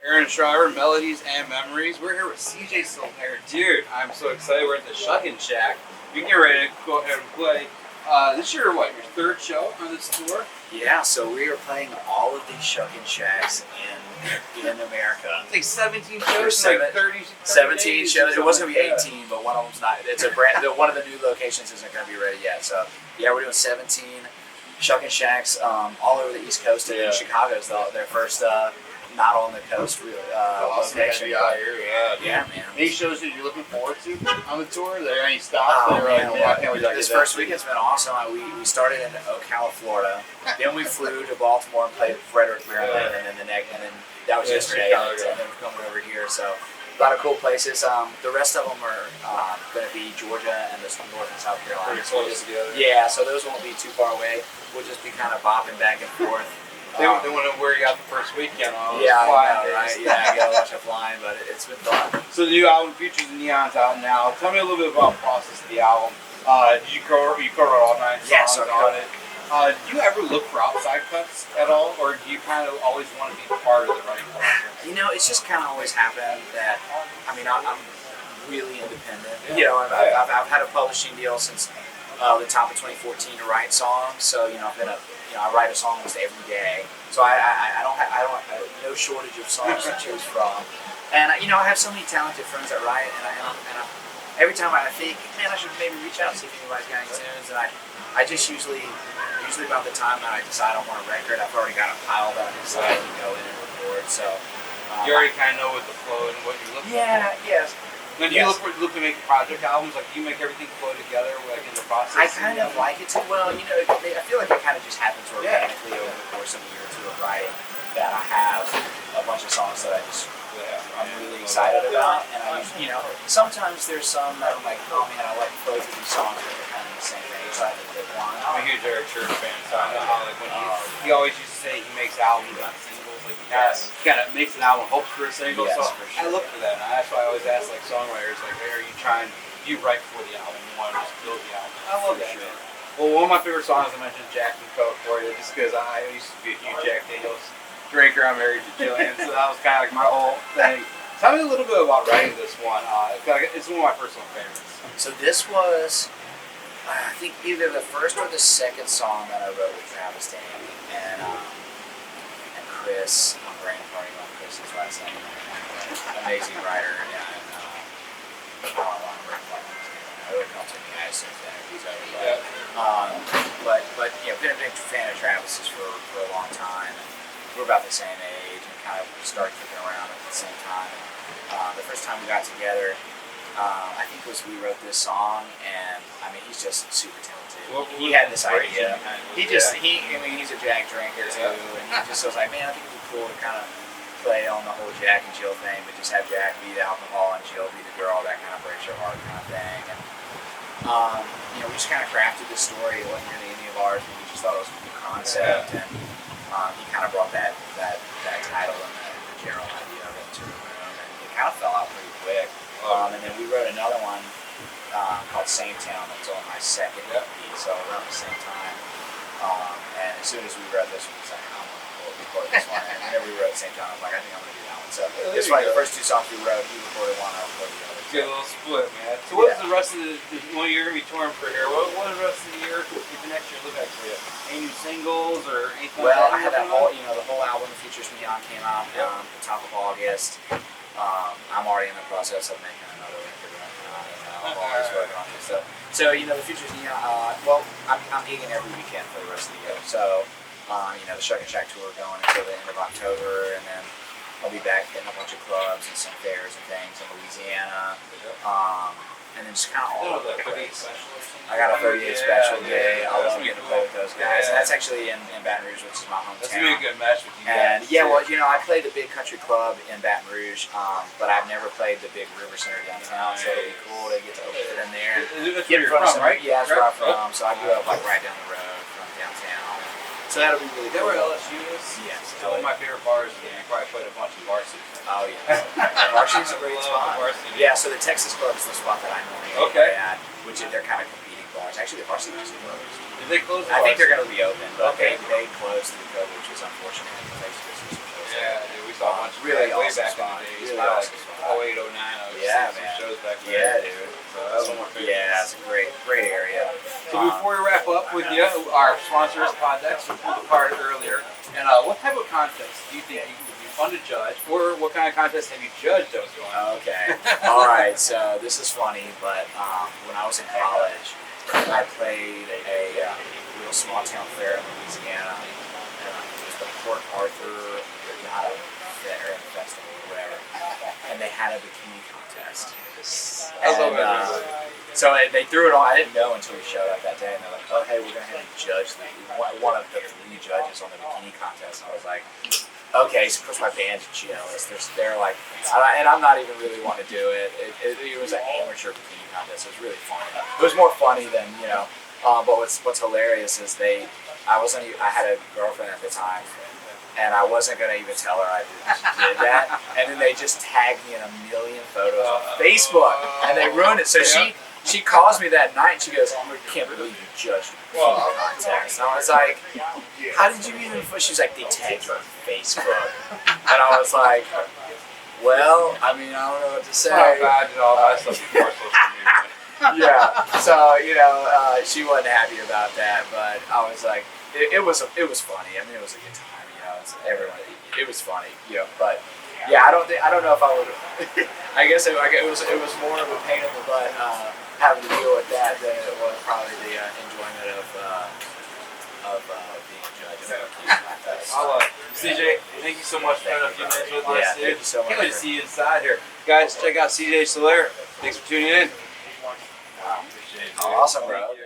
Aaron Shriver, Melodies and Memories. We're here with CJ Silver. Dude, I'm so excited. We're at the Shuckin' Shack. You can get ready to go ahead and play. This is your third show on this tour? Yeah, so we are playing all of these Shuckin' Shacks in America. It's like 17 shows, like 30 17 days shows. It was going to be like 18, but one of them's not. It's a brand. One of the new locations isn't going to be ready yet. So yeah, we're doing 17 Shuckin' Shacks all over the East Coast. And Chicago's their first not on the coast location. Yeah, man. Any shows that you're looking forward to on the tour? Are there any stops? This first weekend's been awesome. We started in Ocala, Florida. Then we flew to Baltimore and played Frederick, Maryland, and then that was yesterday. And then we're coming over here. So a lot of cool places. The rest of them are going to be Georgia and North and South Carolina. Yeah, so those won't be too far away. We'll just be kind of bopping back and forth. They want to wear you out the first weekend on Yeah, I know, right? Yeah, I got a bunch of flying, but it's been fun. So the new album, Futures and Neon's out now. Tell me a little bit about the process of the album. Did you co-wrote all 9 songs on it? Do you ever look for outside cuts at all, or do you kind of always want to be part of the writing process? You know, it's just kind of always happened that, I'm really independent. You know, I've had a publishing deal since the top of 2014 to write songs, so I write a song almost every day, so I don't have no shortage of songs to choose from, and I have so many talented friends that write, and every time I think, man, I should maybe reach out and see if anybody's got any tunes, and I just usually about the time that I decide I want a record, I've already got a pile that I decide to go in and record. So you already kind of know what the flow and what you're looking for. Yes. Now, do you look to make project albums? Like, do you make everything flow together, like in the process? I kind of like it too. Well, I feel like it kind of just happens organically over the course of a year or two of writing. That I have a bunch of songs that I'm really excited about, and sometimes there's some that I'm like, oh man, I like both of these songs, but they're kind of the same age. So I have to pick one. I'm a huge Eric Church fan, so I know how when he always used to say he makes albums, not singles. Like he kind of makes an album, hopes for a single. Yes, so for sure. I look for that. And that's why I always ask like songwriters, like, hey, are you trying? Do you write for the album? You want to just build the album? I love that. Sure. Well, one of my favorite songs I mentioned, Jack and Coke, for you, just because I used to be a huge Jack Daniels drinker. I'm married to Jillian, so that was kind of like my whole thing. Tell me a little bit about writing this one. It's one of my personal favorites. So this was, I think, either the first or the second song that I wrote with Travis Danny and Chris. I'm brain partying on Chris's last name. Amazing writer. But been a big fan of Travis's for a long time. We're about the same age and kind of started kicking around at the same time. The first time we got together, I think we wrote this song, and he's just super talented. He had this idea. He's a Jack drinker too, and he just was like, man, I think it'd be cool to kind of play on the whole Jack and Jill thing, but just have Jack be the alcohol and Jill be the girl, that kind of breaks your heart kind of thing. And we just kind of crafted this story. It wasn't really any of ours, but we just thought it was a cool concept, and he kind of brought that title and the general idea of it to the room, and it kind of fell out pretty quick. And then we wrote another one called Same Town that's on my second EP, so around the same time. And as soon as we wrote this one, we was like, I'm going to record this one. And whenever we wrote Same Town, I was like, I think I'm going to do that one. So it's like the first 2 songs we wrote, he recorded one, I recorded the other. Get a little split, man. So what's the rest of the one you're going to be touring for here? What does the rest of the year, the next year look like for you? Any new singles or anything like that? Well, I had that whole, the whole album, Futures and Neon, came out the top of August. I'm already in the process of making another record right now. I'm always working on this stuff. So, the Futures Neon, I'm gigging every weekend for the rest of the year. So, the Shuckin' Shack tour going until the end of October, and then I'll be back hitting a bunch of clubs and some fairs and things in Louisiana. And then just kind of all over the place. I got a 38 special day. I love getting to play with those guys. And that's actually in Baton Rouge, which is my hometown. That's going to be a good match with you guys. And I played the big country club in Baton Rouge, but I've never played the big River Center downtown, so it'll be cool to get to open it in there. That's where you're from, right? Yeah, that's where I'm from. So I grew up right down the road from downtown. So that'll be really cool. Is that where LSU is? Yes. It's one of my favorite bars. You probably played a bunch of varsity. Oh, yeah. Varsity's a great spot. Yeah, so the Texas Club is the spot that I normally play at, which they're kind of competing bars. Actually, the Varsity is closed. Did they close the I think they're going to be open, but they closed through COVID, which is unfortunate. Yeah, we saw a bunch of Really way awesome back spot. in the days. Really Like awesome spot. 08, 09, I was Yeah, seeing man. some shows back then. Yeah, dude. So that's one of my favorites. Yeah, it's a great area. So before we wrap up with you, our sponsors, Poddex, we pulled apart earlier. And what type of contest do you think would be fun to judge, or what kind of contest have you judged that was going on? Okay. All right. So this is funny, but when I was in college, I played a little small town fair in Louisiana. And it was the Port Arthur Fair Festival, or whatever. And they had a bikini contest. So they threw it on. I didn't know until we showed up that day, and they're like, "Oh, hey, we're gonna have you judge one of the 3 judges on the bikini contest." And I was like, "Okay." So of course my band's jealous. They're like, and I'm not even really wanting to do it. It was an amateur bikini contest. It was really funny. It was more funny than But what's hilarious is I had a girlfriend at the time. And I wasn't going to even tell her I did that. And then they just tagged me in a million photos on Facebook. And they ruined it. So she calls me that night and she goes, "I can't believe you judged the contest." And I was like, "How did you even..." She's like, "They tagged you on Facebook." And I was like, "Well, I mean, I don't know what to say." I did all that stuff before social media. Yeah. So, she wasn't happy about that. But I was like, it was funny. I mean, it was a good time. It was funny, but yeah, I don't know if I would. I guess it was more of a pain in the butt having to deal with that than it was probably the enjoyment of being a judge. CJ, thank you so much for spending a few minutes with us. Yeah, thank you so much. Can't wait to see you inside here, guys. Check out CJ Soler. Thanks for tuning in. Awesome, bro.